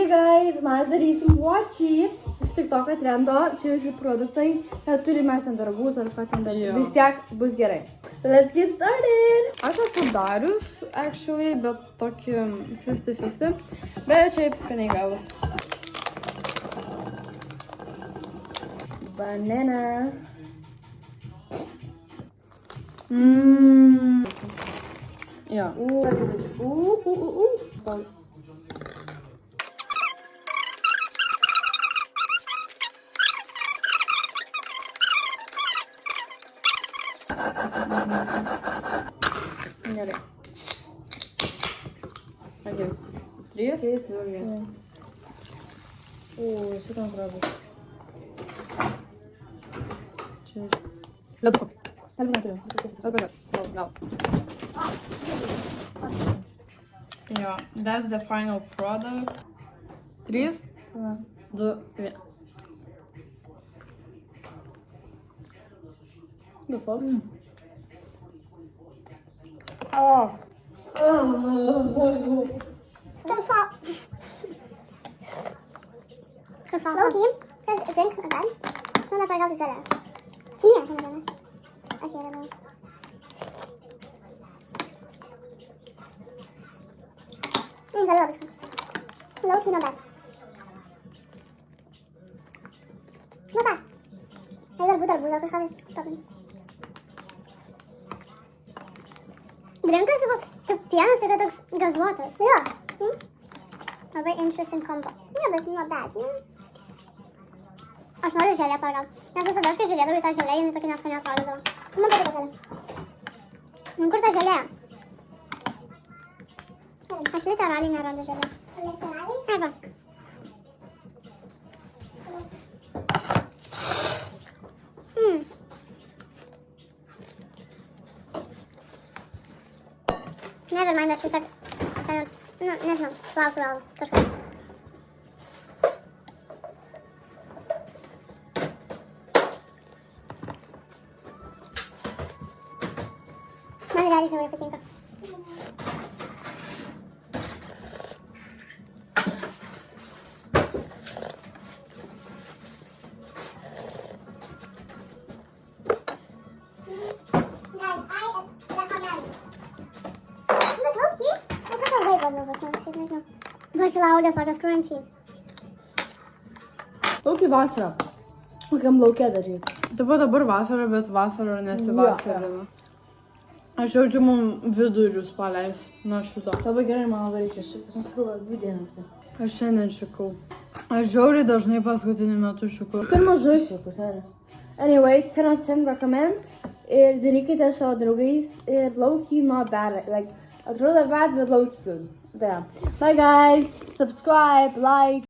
Tai guys, mes darysim watch it. Iš TikToko trendo, čia visi produktai. Turime mes ten darbus ar ką ten daryti. Vis tiek bus gerai. Let's get started. Aš esu darius, actually, bet tokį 50-50. Bet šiaip skaniai gavus. Banana. Jo. Gerai. Okay. 3. Šitam krabas. Leduko. Aš neturiu. Gal. Jo, that's the final product. 3, 2, 1. The fuck? Low-key, because drink again. So that's why I got to shut it. Tea, I think I don't know. Low-key, not bad. Not bad. I got good arbuz, I can Drink is about piano, so got gazotas. Yeah. A very interesting combo. Yeah, but not bad, you know? Aš noriu želę paragaut. Nes visada aš kai žiūrėdavau į tą želę, jinai tokia neskanė atrodydavo. Man patiko želė. Kur ta želė? Aš literaliai nerandu želę. Literaliai? Ai va. Nevermind, aš vis tiek... Nežinau, lauksiu gal kažką. Man realiai žiauriai patinka. Šilauogės tokios crunchy. Laukiai vasarą. Kokiam laukia daryti. Taip pat dabar vasara, bet vasara nesivasarina. Aš jaučiu mum vidurius paleis nuo šito. Labai gerai mano daryti. Aš nesakau, 2 dienas. Aš šiandien šikau. Aš žiauriai dažnai paskutiniu metu šikau. Per mažai šikus, ar? Anyway, 10 out of 10 recommend. Ir darykite savo draugais. Ir laukiai not bad. Like, atrodo bad, bet laukiai good. Bye guys, subscribe, like.